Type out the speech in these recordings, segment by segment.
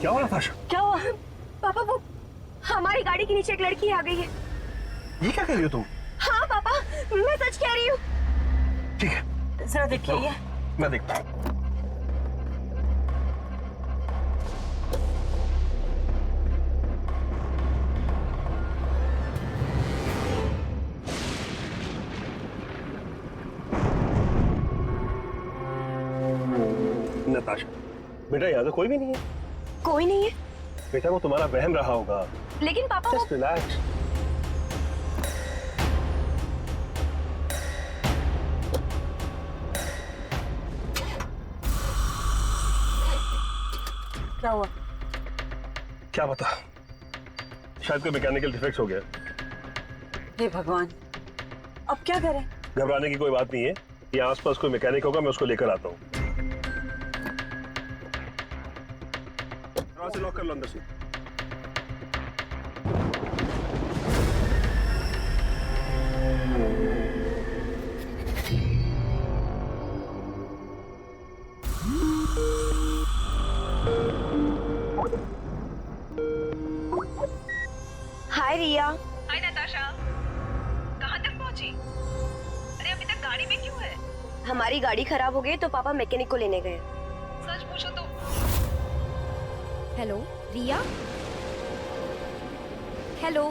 क्या हुआ नताशा? क्या हुआ? पापा वो हमारी गाड़ी के नीचे एक लड़की आ गई है। ये क्या कह रही हो तुम? हाँ पापा, मैं सच कह रही हूँ। ठीक है, जरा देखिए ये। मैं देखता हूँ। नताशा, बेटा यहाँ तो कोई भी नहीं है। कोई नहीं है? बेटा वो तुम्हारा वहम रहा होगा। लेकिन पापा वो जस्ट रिलैक्स। क्या हुआ? क्या पता, शायद कोई मैकेनिकल डिफेक्ट हो गया। हे भगवान, अब क्या करें? घबराने की कोई बात नहीं है, ये आसपास कोई मैकेनिक होगा, मैं उसको लेकर आता हूँ। दरवाजा लॉक कर लो अंदर से। हाय रिया। हाय नताशा, कहाँ तक पहुँची? अरे अभी तक गाड़ी में क्यों है? हमारी गाड़ी खराब हो गई तो पापा मैकेनिक को लेने गए। सच पूछो तो। हेलो रिया। हेलो,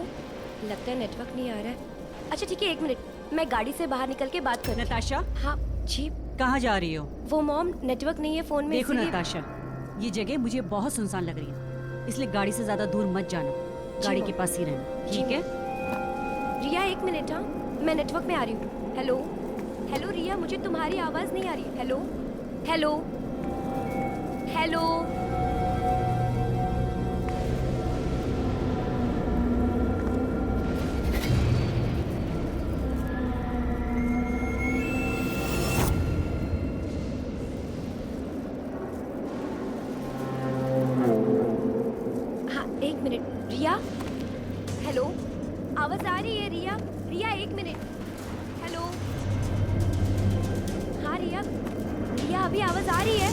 लगता है नेटवर्क नहीं आ रहा है। अच्छा ठीक है, 1 मिनट, मैं गाड़ी से बाहर निकल के बात करती हूँ। नताशा, हाँ जी। कहाँ जा रही हो? वो मॉम, नेटवर्क नहीं है फोन में। देखो इसीलिए- नताशा, ये जगह मुझे बहुत सुनसान लग रही है, इसलिए गाड़ी से ज्यादा दूर मत जाना, गाड़ी के पास ही रहना, ठीक है? रिया 1 मिनट, हाँ मैं नेटवर्क में आ रही हूँ। हेलो हेलो रिया, मुझे तुम्हारी आवाज नहीं आ रही। Hello hello hello. हाँ 1 मिनट रिया। हेलो, आवाज आ रही है रिया? रिया 1 मिनट। हेलो, हाँ रिया, रिया अभी आवाज आ रही है?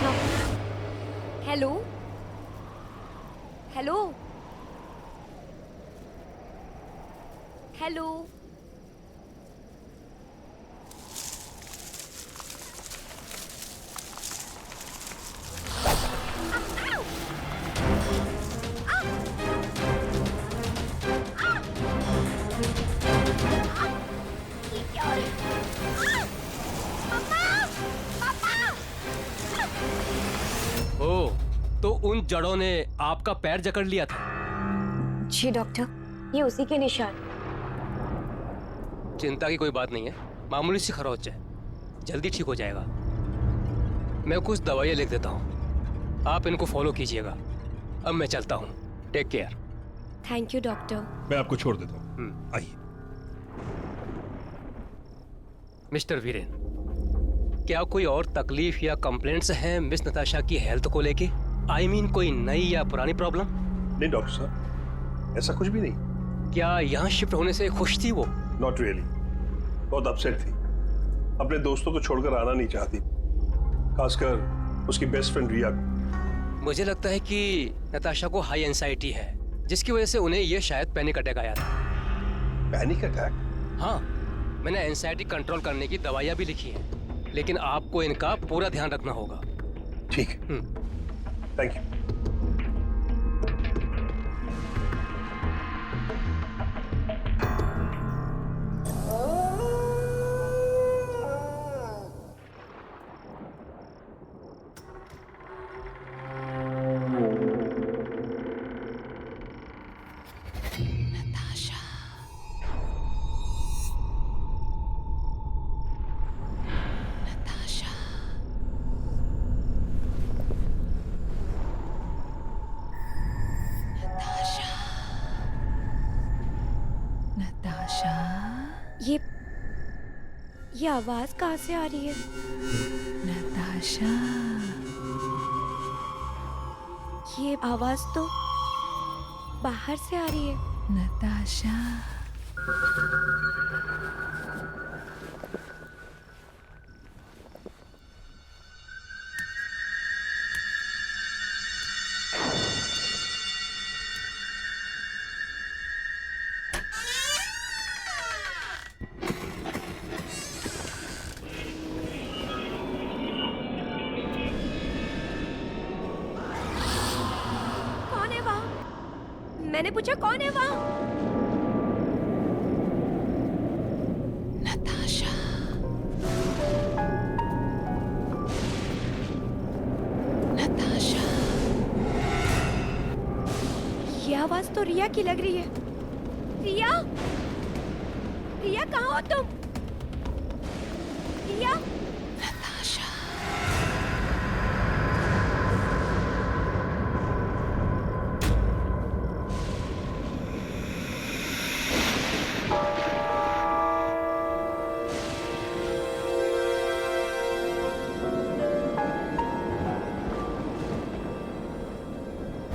हाँ। Hello hello hello. ओह, तो उन जड़ों ने आपका पैर जकड़ लिया था? जी डॉक्टर, ये उसी के निशान। चिंता की कोई बात नहीं है, मामूली सी खरोच है, जल्दी ठीक हो जाएगा। मैं कुछ दवाइयाँ लिख देता हूँ, आप इनको फॉलो कीजिएगा। अब मैं चलता हूँ, take care. Thank you doctor. मैं आपको छोड़ देता हूँ, आइए। मिस्टर वीरेन, क्या कोई और तकलीफ या कंप्लेंट्स हैं मिस नताशा की हेल्थ को लेके? आई मीन कोई नई या पुरानी प्रॉब्लम? नहीं डॉक्टर साहब, ऐसा कुछ भी नहीं। क्या यहाँ शिफ्ट होने से खुश थी वो? नॉट रियली, बहुत अपसेट थी। अपने दोस्तों को छोड़कर आना नहीं चाहती, खासकर उसकी बेस्ट फ्रेंड रिया को। मुझे लगता है कि नताशा को हाई एंजाइटी है, जिसकी वजह से उन्हें ये शायद पैनिक अटैक आया था। Panic attack? हाँ, मैंने एंजाइटी कंट्रोल करने की दवाइयाँ भी लिखी हैं, लेकिन आपको इनका पूरा ध्यान रखना होगा। ठीक है, थैंक यू। ये आवाज कहाँ से आ रही है? नताशा, ये आवाज तो बाहर से आ रही है। नताशा, कौन है वहाँ? मैंने पूछा कौन है वहाँ? नताशा नताशा ये आवाज तो रिया की लग रही है। रिया, रिया कहाँ हो तुम? रिया, नताशा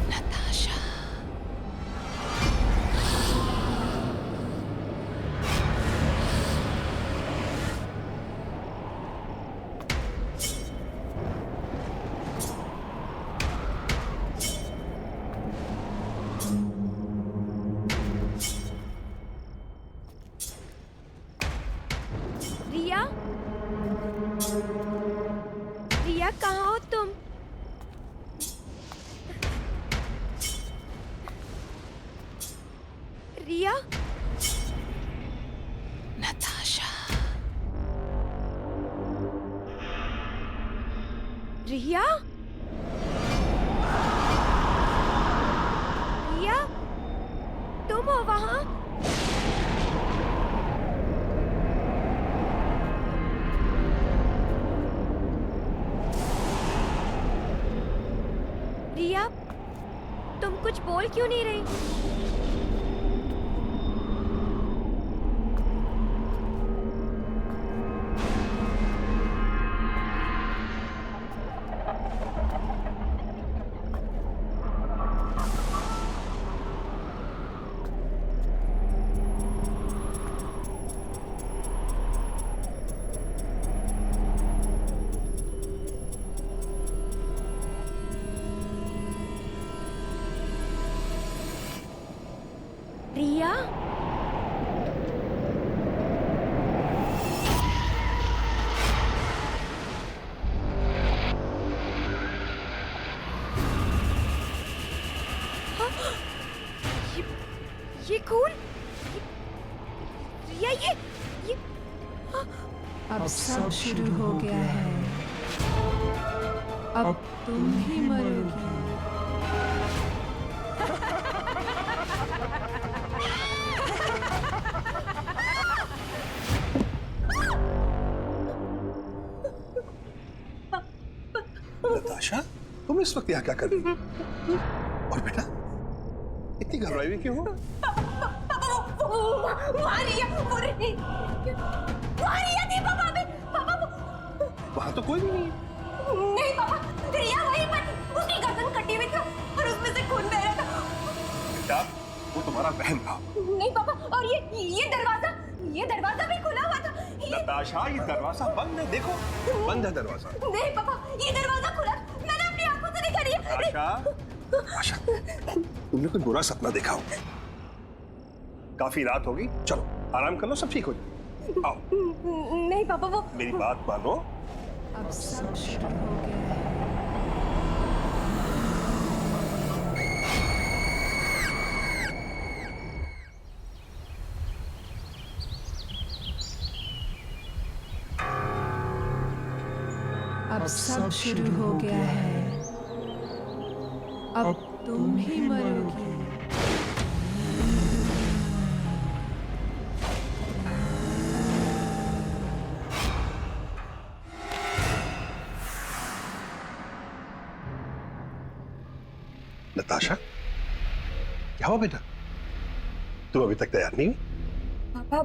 नताशा रिया, रिया कहाँ हो तुम? रिया, नताशा रिया, रिया, तुम हो वहाँ? रिया, तुम कुछ बोल क्यों नहीं रही? रिया, हाँ, ये खून, रिया ये हाँ, अब सब शुरू हो गया है। अब तुम ही मरोगी। नताशा, तुम इस वक्त यहाँ क्या कर रही हो? और बेटा, इतनी घबराई हुई क्यों हो? वहाँ तो कोई भी नहीं है। नहीं पापा, रिया वहीं पर, उसकी गर्दन कटी हुई थी और उसमें से खून बह रहा था। बेटा, वो तुम्हारा बहन था। नहीं पापा, और ये दरवाजा भी खुला हुआ था। नताशा, ये दरवाजा बंद है, देखो, बंद है दरवाजा। नहीं पापा, ये दरवाजा खुला, मैंने अपनी आंखों से देखा। रिया, आशा, आशा, तुमने कोई बुरा सपना देखा हो? काफी रात होगी, चलो आराम कर लो, सब ठीक हो जाए। आओ, नहीं पापा, वो मेरी बात मानो। अब सब शुरू हो गया है। अब सब शुरू हो गया है। अब तुम ही मरोगी। नताशा, क्या हुआ बेटा? तुम अभी तक तैयार नहीं हुई? पापा,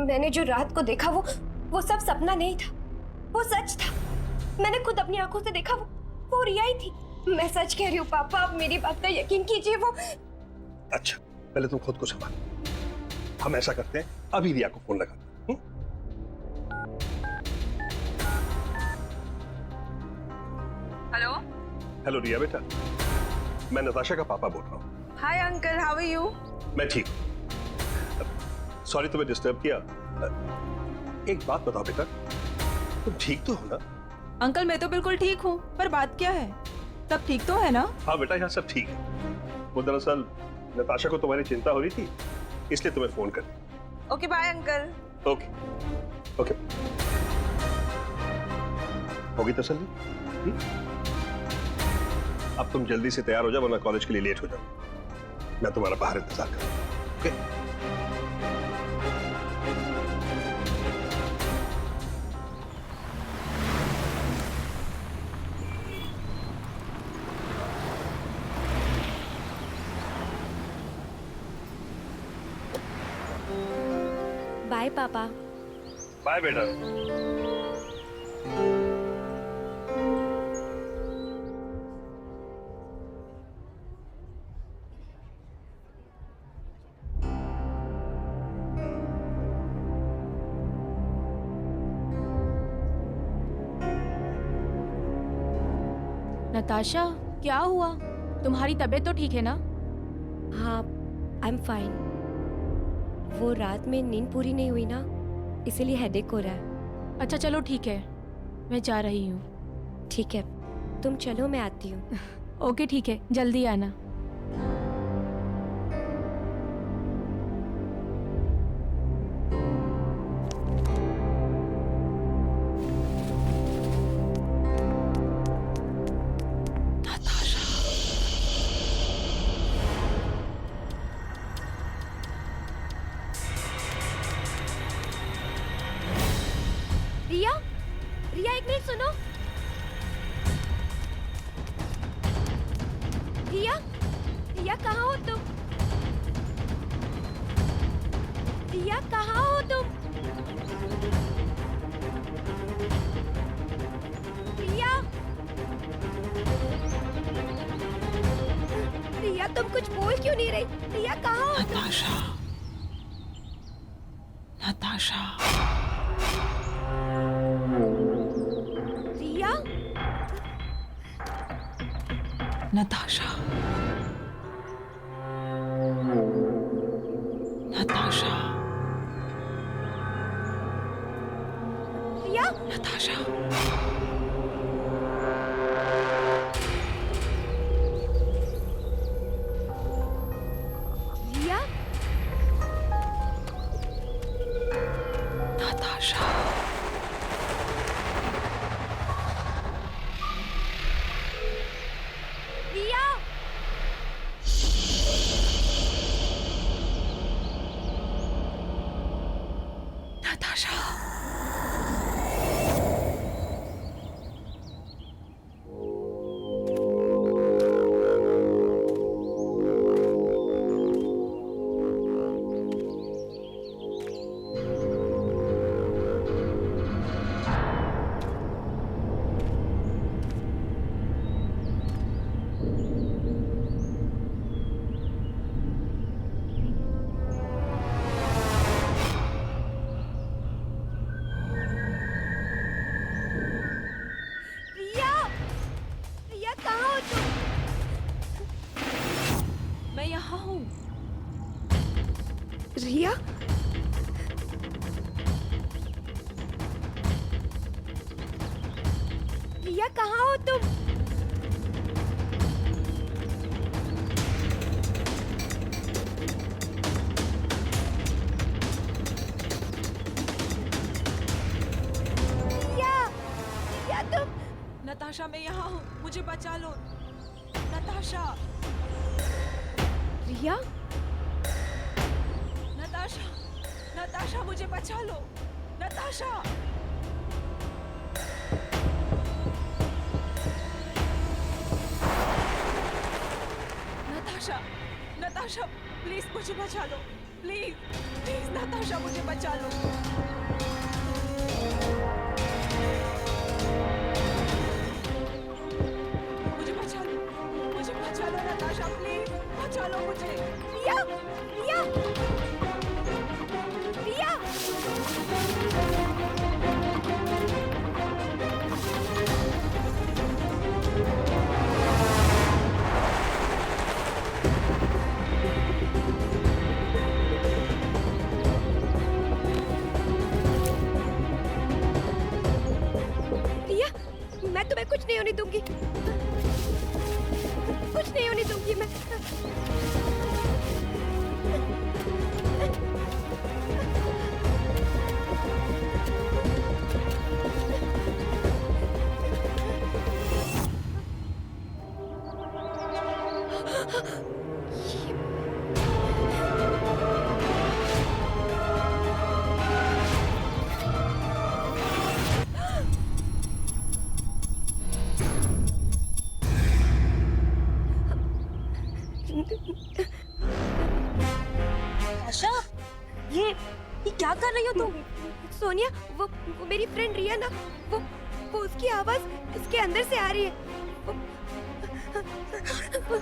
मैंने जो रात को देखा वो सब सपना नहीं था, वो सच था। मैंने खुद अपनी आंखों से देखा, वो रिया ही थी। मैं सच कह रही हूँ पापा, आप मेरी बात का यकीन कीजिए। वो अच्छा, पहले तुम खुद को संभालो। हम ऐसा करते हैं, अभी रिया को फोन लगाते हैं। हेलो हेलो रिया बेटा, मैं नताशा का पापा बोल रहा हूँ। Hi uncle, how are you? मैं ठीक हूँ। सॉरी तुम्हें डिस्टर्ब किया। एक बात बताओ बेटा, तुम ठीक तो हो ना? अंकल मैं तो बिल्कुल ठीक हूँ, पर बात क्या है? सब ठीक तो है ना? हाँ बेटा, यहाँ सब ठीक है। वो दरअसल नताशा को तुम्हारी चिंता हो रही थी, इसलिए तुम्हें फोन कर। Okay bye uncle. Okay okay, होगी तसल्ली? अब तुम जल्दी से तैयार हो जाओ, वरना कॉलेज के लिए लेट हो जाओ। मैं तुम्हारा बाहर इंतजार करूँ। ओके? बाय पापा। बाय बेटा। नताशा, क्या हुआ? तुम्हारी तबीयत तो ठीक है ना? हाँ, आई एम फाइन। वो रात में नींद पूरी नहीं हुई ना, इसीलिए हेडेक हो रहा है। अच्छा चलो ठीक है, मैं जा रही हूँ। ठीक है, तुम चलो, मैं आती हूँ। ओके ठीक है, जल्दी आना। रिया, रिया एक मिनट सुनो। रिया, रिया कहाँ हो तुम? रिया कहाँ हो तुम? रिया, रिया तुम कुछ बोल क्यों नहीं रही? रिया कहाँ हो तुम? नताशा, नताशा, रिया, नताशा, नताशा, रिया, नताशा। रिया, नताशा, रिया। नताशा। रिया, रिया कहाँ हो तुम? मैं यहाँ हूँ। रिया, रिया कहाँ हो तुम? रिया, रिया तुम? नताशा मैं यहाँ हूँ, मुझे बचा लो। नताशा, रिया, नताशा, नताशा मुझे बचा लो। नताशा, नताशा, नताशा प्लीज मुझे बचा लो। प्लीज, प्लीज नताशा मुझे बचा लो। मुझे बचा लो नताशा, प्लीज बचा लो मुझे। रिया, रिया। दूंगी, कुछ नहीं होने दूंगी मैं। आशा, ये क्या कर रही हो तुम? सोनिया, वो मेरी फ्रेंड रिया ना, वो उसकी आवाज इसके अंदर से आ रही है।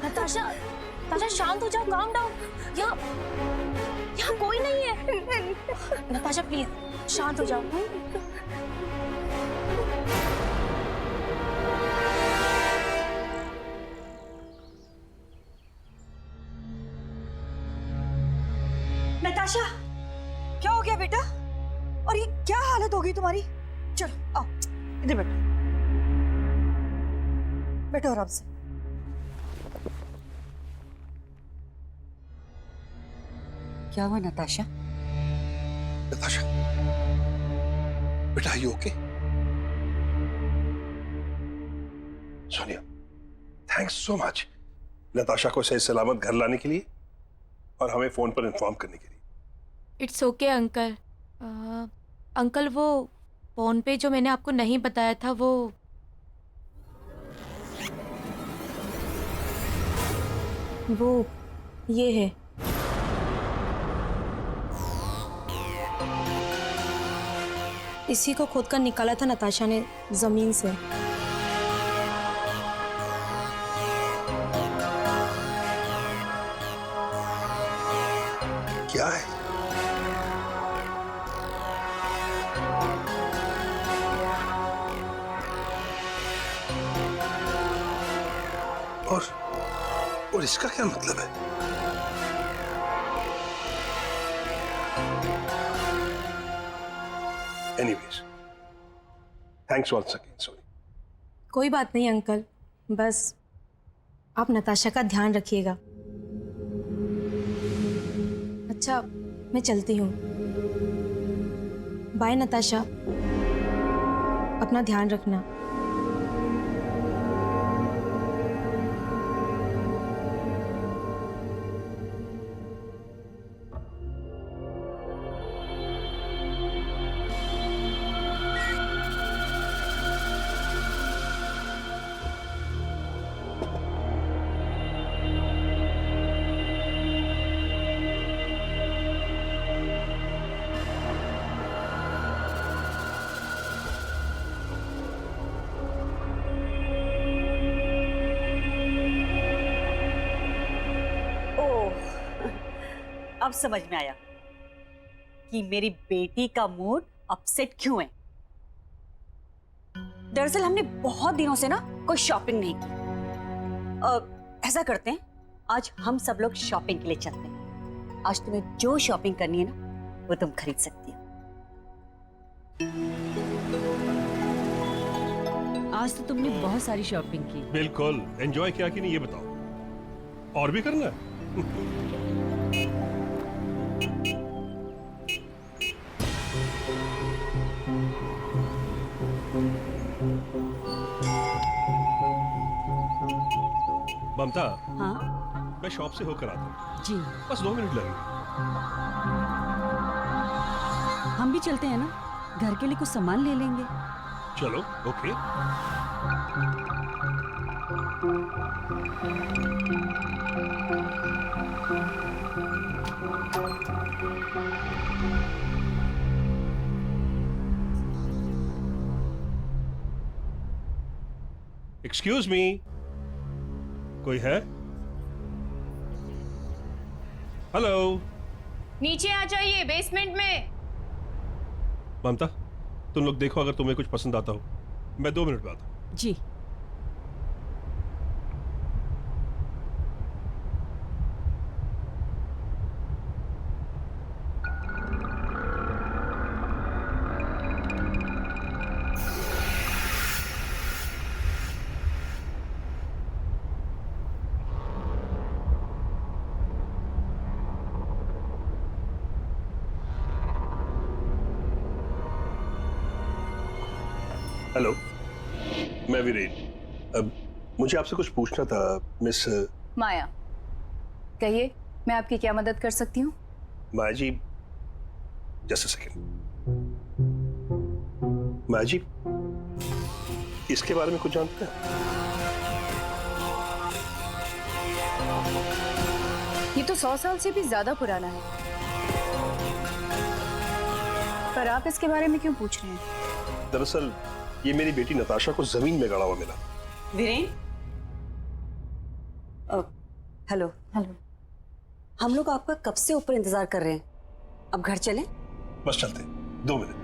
नताशा, नताशा शांत हो जाओ, काम डाउन। यहाँ कोई नहीं है। नताशा प्लीज शांत हो जाओ। नताशा, क्या हो गया बेटा? और ये क्या हालत हो गई तुम्हारी? चलो आओ, इधर बैठो, बैठो आराम से। क्या हुआ नताशा? नताशा, बेटा you okay? Sonia, thanks so much Natasha को सही सलामत घर लाने के लिए और हमें फोन पर इन्फॉर्म करने के लिए। It's okay uncle. अंकल, वो फोन पे जो मैंने आपको नहीं बताया था वो ये है। इसी को खोद कर निकाला था नताशा ने जमीन से। क्या है? और इसका क्या मतलब है? Anyways, thanks once again Soni. कोई बात नहीं अंकल, बस आप नताशा का ध्यान रखिएगा। अच्छा, मैं चलती हूँ। बाय नताशा, अपना ध्यान रखना। अब समझ में आया कि मेरी बेटी का मूड अपसेट क्यों है। दरअसल हमने बहुत दिनों से ना कोई शॉपिंग नहीं की। ऐसा करते हैं, आज हम सब लोग शॉपिंग के लिए चलते हैं। आज तुम्हें जो शॉपिंग करनी है ना वो तुम खरीद सकती हो। आज तो तुमने बहुत सारी शॉपिंग की। बिल्कुल, एंजॉय किया कि नहीं ये बताओ, और भी करना है? ममता, हाँ मैं शॉप से होकर आता हूँ, जी, बस 2 मिनट लगेंगे। हम भी चलते हैं ना, घर के लिए कुछ सामान ले लेंगे। चलो, ओके। एक्सक्यूज मी, कोई है? हेलो। नीचे आ जाइए, बेसमेंट में। ममता, तुम लोग देखो, अगर तुम्हें कुछ पसंद आता हो। मैं 2 मिनट में आता हूं। जी। हेलो, मैं वीरेन। अब मुझे आपसे कुछ पूछना था मिस माया, कहिए, मैं आपकी क्या मदद कर सकती हूँ? माया जी। Just a second. माया जी, इसके बारे में कुछ जानते हैं? ये तो 100 साल से भी ज्यादा पुराना है, पर आप इसके बारे में क्यों पूछ रहे हैं? दरअसल ये मेरी बेटी नताशा को जमीन में गड़ा हुआ मिला। Viren, hello hello. हम लोग आपका कब से ऊपर इंतजार कर रहे हैं, अब घर चलें? बस चलते, 2 मिनट।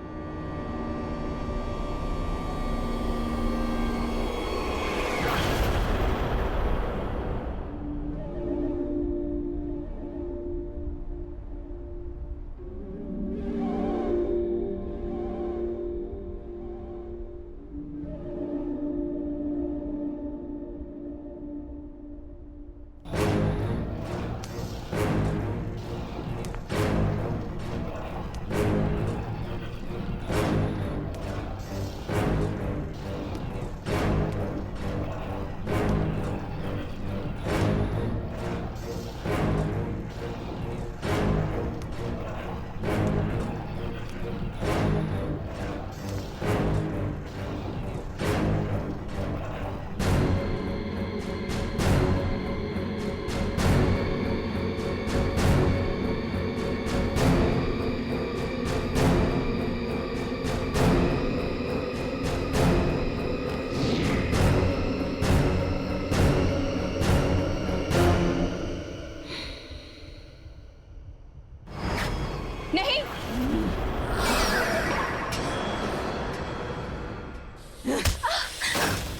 नहीं,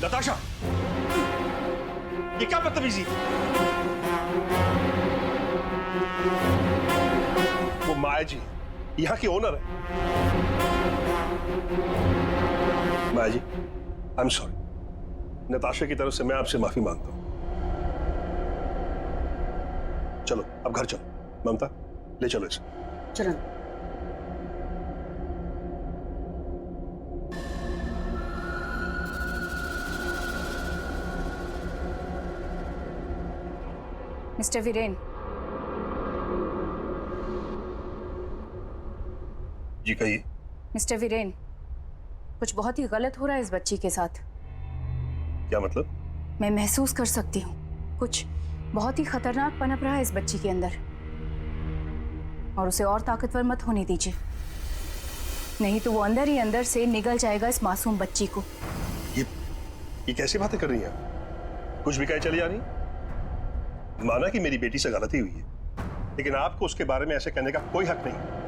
नताशा, ये क्या बदतमीजी? वो माया जी यहाँ की ओनर है। माया जी, आई एम सॉरी। नताशा की तरफ से मैं आपसे माफी मांगता हूं। चलो अब घर चलो। ममता, ले चलो इसे। चलो। मिस्टर वीरेन, जी कहिए। मिस्टर वीरेन, कुछ बहुत ही गलत हो रहा है इस बच्ची के साथ। क्या मतलब? मैं महसूस कर सकती हूँ, कुछ बहुत ही खतरनाक पनप रहा है इस बच्ची के अंदर, और उसे और ताकतवर मत होने दीजिए, नहीं तो वो अंदर ही अंदर से निगल जाएगा इस मासूम बच्ची को। ये कैसी बातें कर रही हैं आप? कुछ भी कहे चली जा रही? माना कि मेरी बेटी से गलती हुई है, लेकिन आपको उसके बारे में ऐसे कहने का कोई हक नहीं।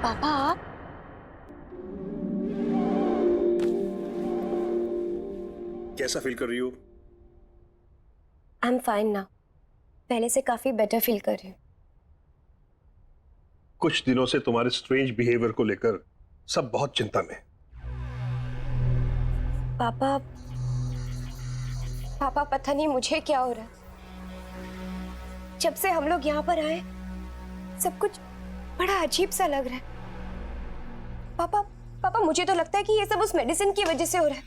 पापा आप? कैसा फील कर रही हो? आई एम फाइन नाउ, पहले से काफी बेटर फील कर रही हूँ। कुछ दिनों से तुम्हारे स्ट्रेंज बिहेवियर को लेकर सब बहुत चिंता में। पापा पापा पता नहीं मुझे क्या हो रहा है। जब से हम लोग यहाँ पर आए सब कुछ बड़ा अजीब सा लग रहा है। पापा पापा मुझे तो लगता है कि ये सब उस मेडिसिन की वजह से हो रहा है।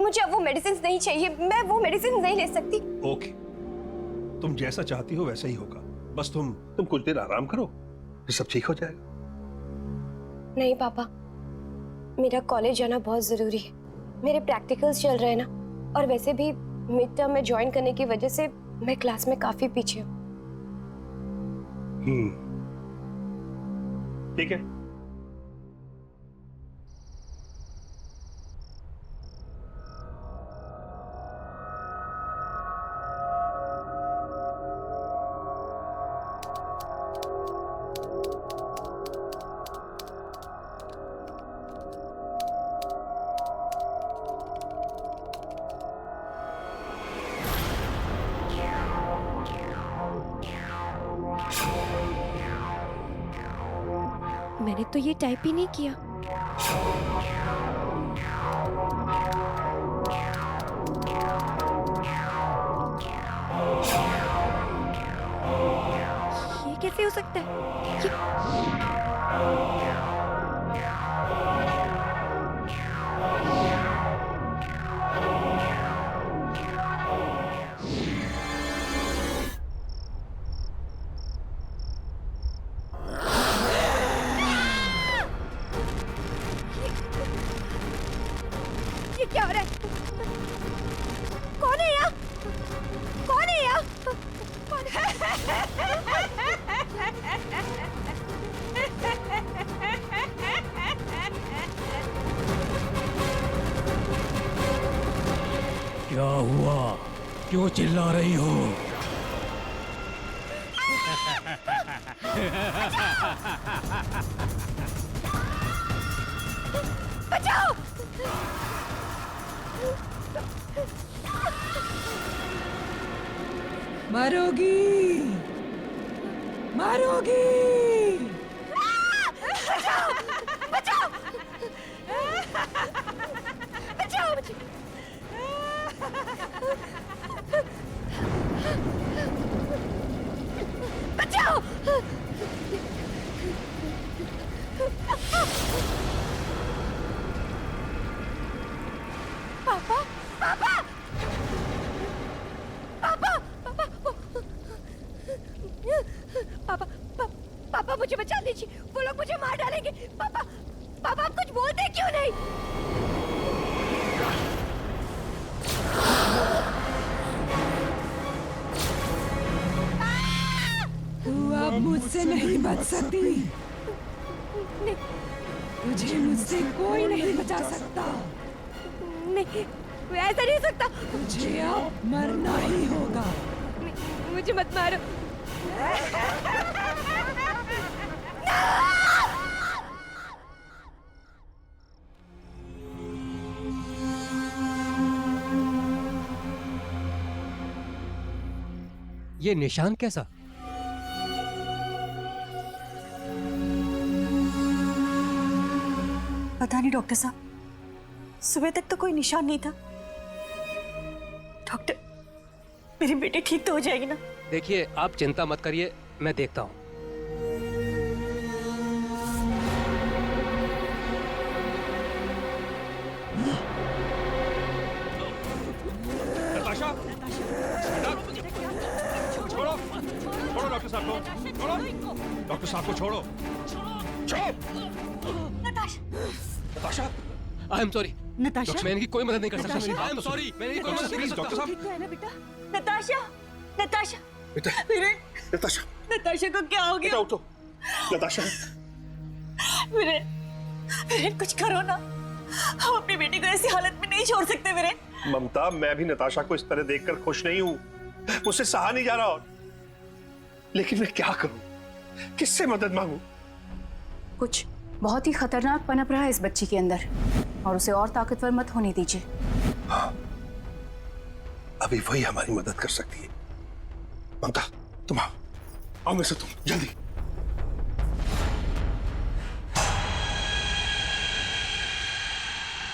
मुझे अब वो मेडिसिन नहीं चाहिए, मैं वो मेडिसिन नहीं ले सकती। ओके, तुम जैसा चाहती हो वैसा ही होगा। बस तुम कुछ देर आराम करो, फिर सब ठीक हो जाएगा। नहीं पापा, मेरा कॉलेज जाना बहुत जरूरी है। मेरे प्रैक्टिकल्स चल रहे हैं ना, और वैसे भी मिड टर्म में ज्वाइन करने की वजह से मैं क्लास में काफी पीछे हूँ। ठीक है। मैंने तो ये टाइप ही नहीं किया। ये कैसे हो सकता है? ये क्या हो रहा है? कौन है यहाँ? कौन है यहाँ? क्या हुआ? क्यों चिल्ला रही हो? बचाओ! मरोगी, मरोगी। बचाओ! बचाओ! बचाओ मुझे! बचाओ! पापा! पापा! पापा! पापा! पापा मुझे बचा दीजिए, वो लोग मुझे मार डालेंगे। पापा! पापा आप कुछ बोलते क्यों नहीं? तू अब मुझसे नहीं बच सकती। तुझे मुझसे कोई नहीं बचा सकता। नहीं, ऐसा नहीं हो सकता। तुझे अब मरना ही होगा। मुझे मत मारो। ये निशान कैसा? पता नहीं डॉक्टर साहब, सुबह तक तो कोई निशान नहीं था। डॉक्टर, मेरी बेटी ठीक तो हो जाएगी ना? देखिए, आप चिंता मत करिए, मैं देखता हूँ। नताशा, छोड़ो, छोड़ो डॉक्टर साहब को, छोड़ो, डॉक्टर साहब को छोड़ो, Natasha, I am sorry. Natasha, मैं इनकी कोई मदद नहीं कर सकता। आई एम सॉरी, मैं इनकी कोई मदद नहीं कर सकता। डॉक्टर साहब, ठीक तो है ना बेटा? नताशा, नताशा, बेटा, वीरेन, नताशा, नताशा को क्या हो बेटा गया? उठो, नताशा, वीरेन, वीरेन कुछ करो ना। हम अपनी बेटी को ऐसी हालत में नहीं छोड़ सकते वीरेन। ममता, मैं भी नताशा को इस तरह देखकर खुश नहीं हूँ, मुझसे सहा नहीं जा रहा। और लेकिन मैं क्या करूं, किससे मदद मांगूं? कुछ बहुत ही खतरनाक पनप रहा है इस बच्ची के अंदर, और उसे और ताकतवर मत होने दीजिए। हाँ, अभी वही हमारी मदद कर सकती है। ममता, तुम आओ, आओ में से तुम जल्दी।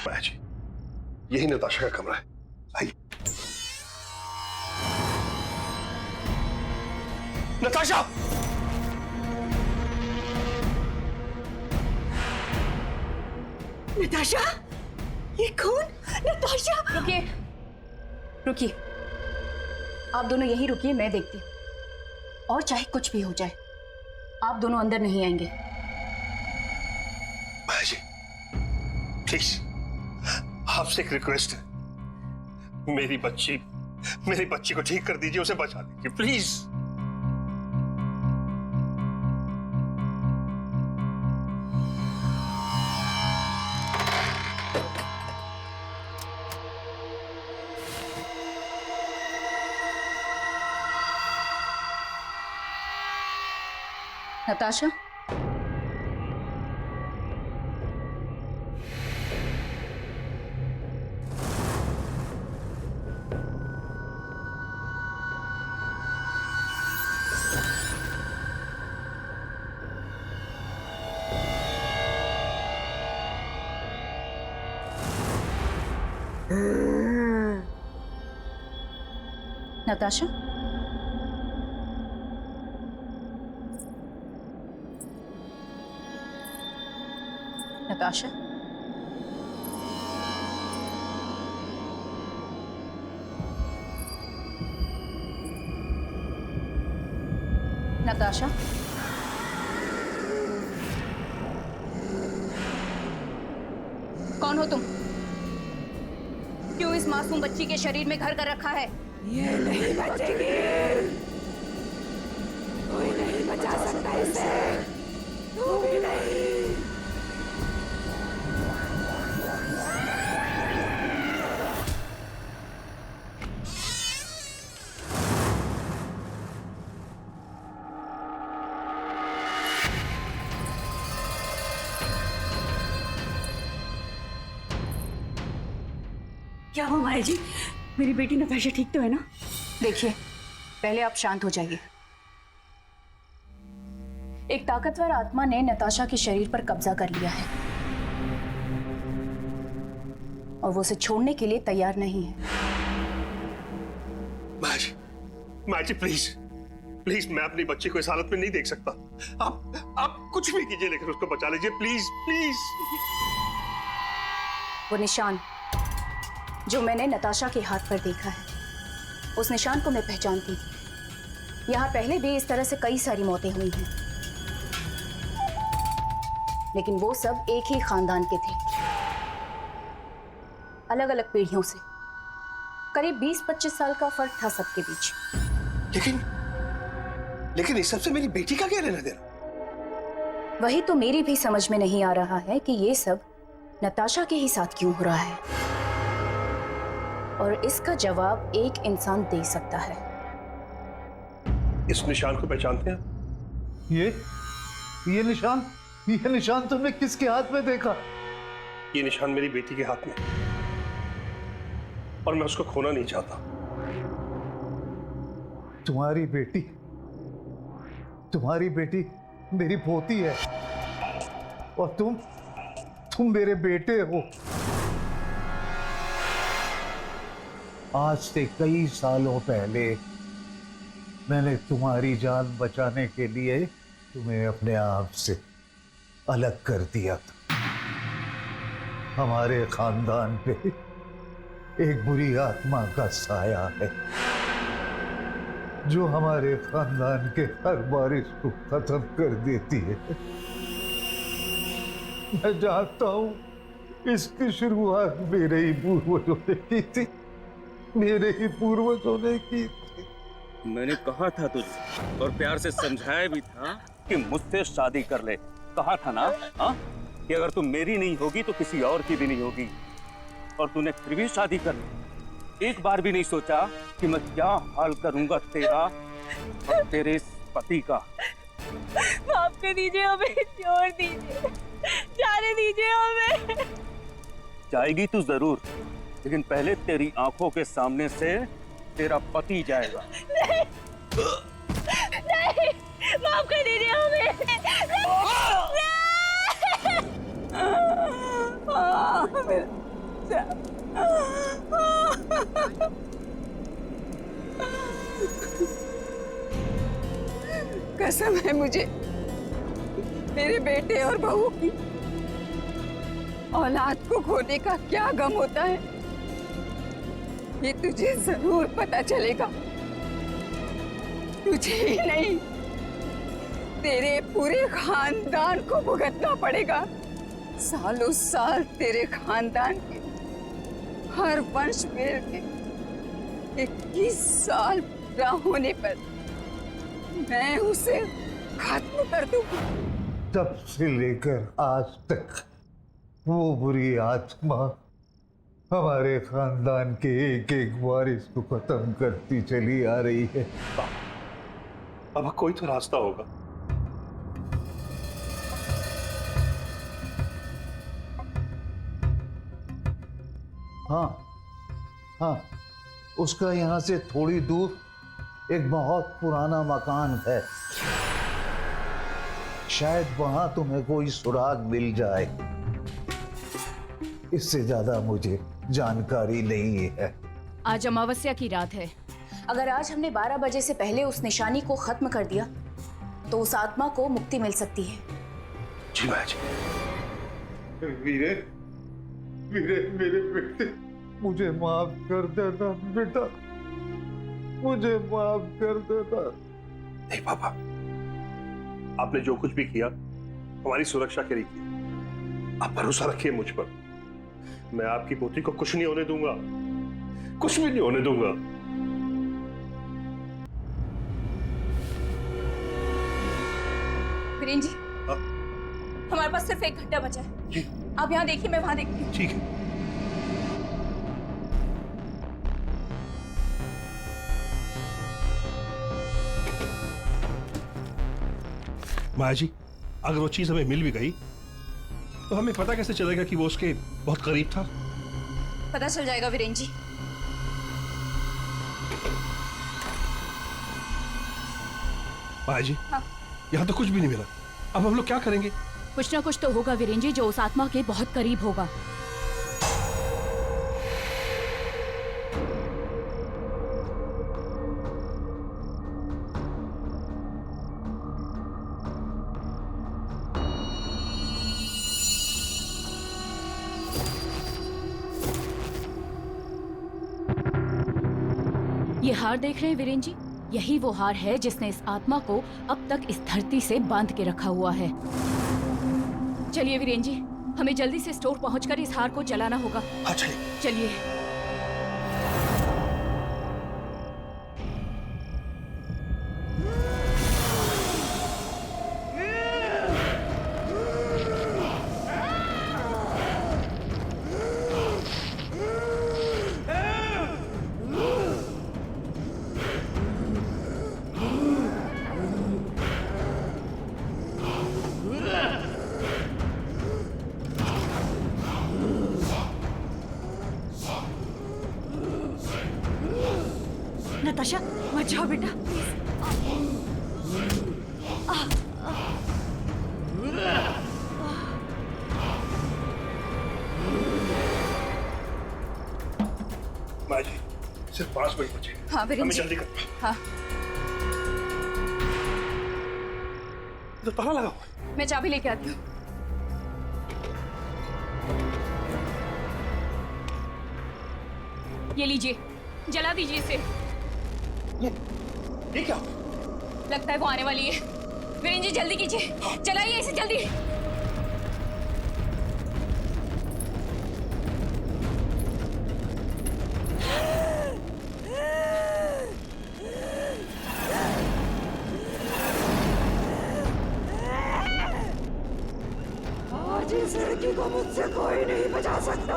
माया जी, यही नताशा का कमरा है, आइए। नताशा! नताशा, ये कौन? नताशा! रुकिए, रुकिए, आप दोनों यहीं रुकिए, मैं देखती हूँ। और चाहे कुछ भी हो जाए, आप दोनों अंदर नहीं आएंगे। माया जी, प्लीज, आपसे एक रिक्वेस्ट है, मेरी बच्ची को ठीक कर दीजिए, उसे बचा दीजिए, प्लीज। नताशा, नताशा, नताशा, नताशा, कौन हो तुम? क्यों इस मासूम बच्ची के शरीर में घर कर रखा है? ये नहीं बचेगी, कोई नहीं बचा सकता इसे, तू भी नहीं। क्या हुआ माया जी? मेरी बेटी नताशा ठीक तो है ना? देखिए, पहले आप शांत हो जाइए। एक ताकतवर आत्मा ने नताशा के शरीर पर कब्जा कर लिया है और वो उसे छोड़ने के लिए तैयार नहीं है। माँ जी प्लीज प्लीज, मैं अपनी बच्ची को इस हालत में नहीं देख सकता। आप कुछ भी कीजिए लेकिन उसको बचा लीजिए प्लीज प्लीज। वो निशान जो मैंने नताशा के हाथ पर देखा है, उस निशान को मैं पहचानती थी। यहाँ पहले भी इस तरह से कई सारी मौतें हुई हैं, लेकिन वो सब एक ही खानदान के थे, अलग अलग पीढ़ियों से। करीब 20-25 साल का फर्क था सबके बीच। लेकिन इस सबसे मेरी बेटी का क्या लेना देना? वही तो मेरी भी समझ में नहीं आ रहा है कि ये सब नताशा के ही साथ क्यों हो रहा है, और इसका जवाब एक इंसान दे सकता है। इस निशान को पहचानते हैं? ये निशान तुमने किसके हाथ में देखा? ये निशान मेरी बेटी के हाथ में, और मैं उसको खोना नहीं चाहता। तुम्हारी बेटी मेरी पोती है, और तुम मेरे बेटे हो। आज से कई सालों पहले मैंने तुम्हारी जान बचाने के लिए तुम्हें अपने आप से अलग कर दिया था। हमारे खानदान पे एक बुरी आत्मा का साया है जो हमारे खानदान के हर बारिश को खत्म कर देती है। मैं जानता हूं इसकी शुरुआत मेरे ही पूर्वजों ने की थी, मेरे ही पूर्वजों ने की थी। मैंने कहा था तुझे और प्यार से समझाया भी था कि मुझसे शादी कर ले। कहा था ना कि अगर तू मेरी नहीं होगी तो किसी और की भी नहीं होगी, और तूने फिर भी शादी कर ली। एक बार भी नहीं सोचा कि मैं क्या हाल करूंगा तेरा और तेरे इस पति का। माफ कर दीजिए हमें, छोड़ दीजिए, जाने दीजिए हमें। जाएगी तू जरूर, लेकिन पहले तेरी आंखों के सामने से तेरा पति जाएगा। नहीं, नहीं, माफ कर दीजिए हमें। कसम है मुझे मेरे बेटे और बहू की। औलाद को खोने का क्या गम होता है ये तुझे जरूर पता चलेगा। तुझे ही नहीं, तेरे पूरे खानदान को भुगतना पड़ेगा। सालों साल तेरे खानदान के हर वंश वेल के 21 साल पूरा होने पर मैं उसे खत्म कर दूंगा। तब से लेकर आज तक वो बुरी आत्मा हमारे खानदान के एक एक वारिस को खत्म करती चली आ रही है। अब कोई तो रास्ता होगा। हाँ, उसका यहाँ से थोड़ी दूर एक बहुत पुराना मकान है। शायद वहां तुम्हें कोई सुराग मिल जाए। इससे ज्यादा मुझे जानकारी नहीं है। आज अमावस्या की रात है, अगर आज हमने 12 बजे से पहले उस निशानी को खत्म कर दिया तो उस आत्मा को मुक्ति मिल सकती है। जी माया जी। वीरे, वीरे मेरे बेटे, मुझे माफ कर देना बेटा, मुझे माफ कर देना। नहीं पापा, आपने जो कुछ भी किया हमारी सुरक्षा के लिए किया। आप भरोसा रखिए मुझ पर, मैं आपकी पोती को कुछ नहीं होने दूंगा, कुछ भी नहीं होने दूंगा। वीरेन जी, हमारे पास सिर्फ 1 घंटा बचा है। जी। आप यहाँ देखिए, मैं वहां देखती हूँ। ठीक है। माया जी, अगर वो चीज हमें मिल भी गई तो हमें पता कैसे चलेगा कि वो उसके बहुत करीब था? पता चल जाएगा वीरेन जी। माया जी, हाँ। यहाँ तो कुछ भी नहीं मिला, अब हम लोग क्या करेंगे? कुछ ना कुछ तो होगा वीरेन जी, जो उस आत्मा के बहुत करीब होगा। ये हार देख रहे हैं वीरेन जी, यही वो हार है जिसने इस आत्मा को अब तक इस धरती से बांध के रखा हुआ है। चलिए वीरेन जी, हमें जल्दी से स्टोर पहुंचकर इस हार को जलाना होगा। हाँ चलिए। चलिए। नताशा, मत जाओ बेटा। माया जी, सिर्फ 5 मिनट बचे। हाँ वीरेन हमें जी। जल्दी करना। हाँ, तो ताला लगा हुआ है। मैं चाबी लेके आती हूँ। ये लीजिए, जला दीजिए इसे। ये क्या? लगता है वो आने वाली है। वीरेन जी जल्दी कीजिए, जलाइए इसे जल्दी। आज इस लड़की को मुझसे कोई नहीं बचा सकता।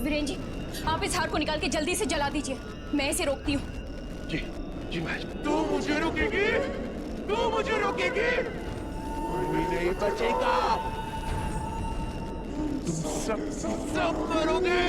वीरेन जी, आप इस हार को निकाल के जल्दी से जला दीजिए, मैं इसे रोकती हूँ। जी, जी माया जी। तू मुझे रोकेगी? तू मुझे रोकेगी? कोई भी नहीं बचेगा। तुम सब मरोगे।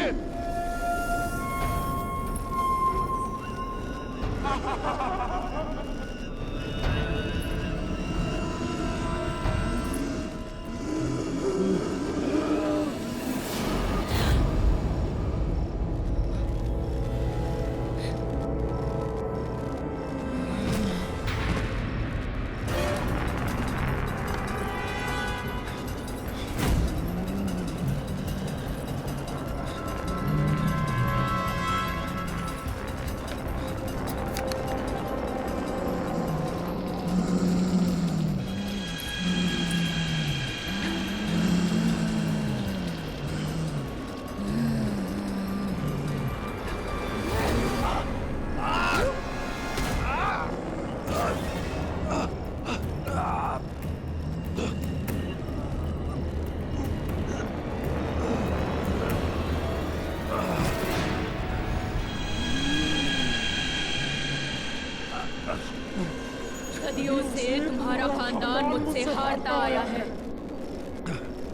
सदियों से तुम्हारा खानदान मुझसे हारता आया है।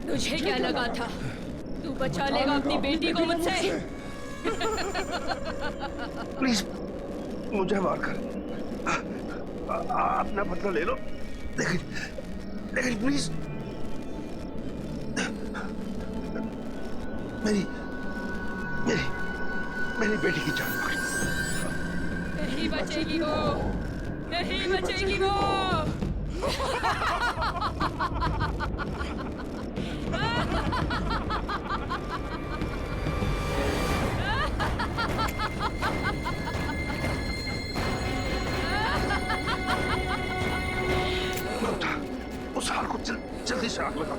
तुझे क्या लगा था तू बचा लेगा अपनी बेटी को मुझसे? प्लीज मुझे मार कर अपना बदला ले लो, लेकिन प्लीज मेरी बेटी की जान बख्श। नहीं बचेगी वो, नहीं बचेगी वो। उस हार को जल्दी से आग लगा।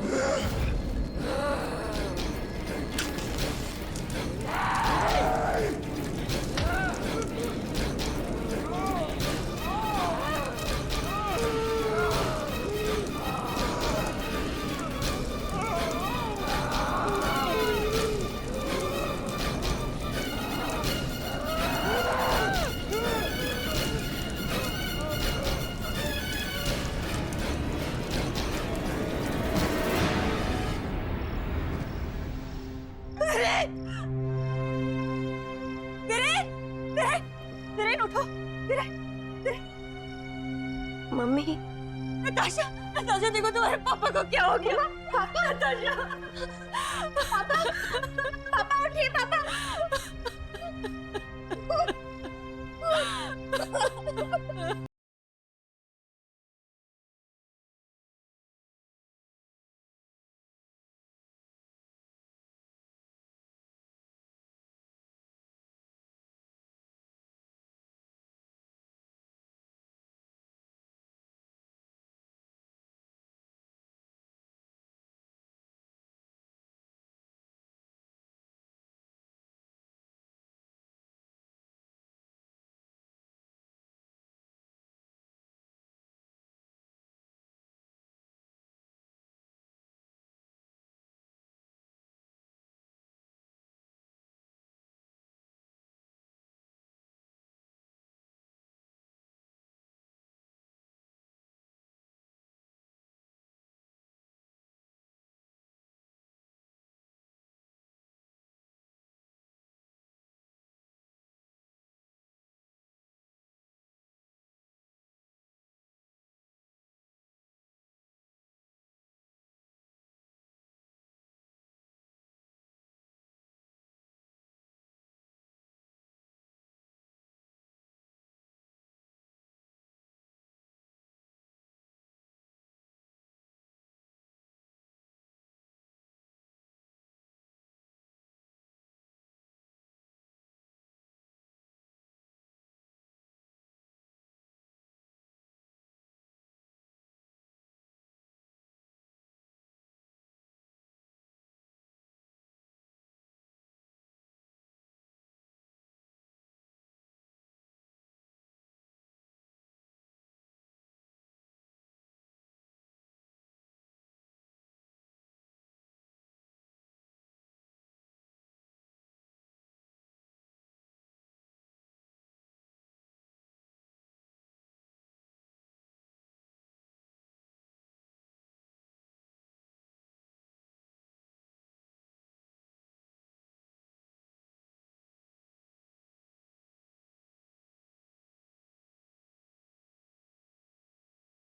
मम्मी, नताशा, नताशा देखो तुम्हारे पापा को क्या हो गया? नताशा, पापा, पापा उठिए पापा।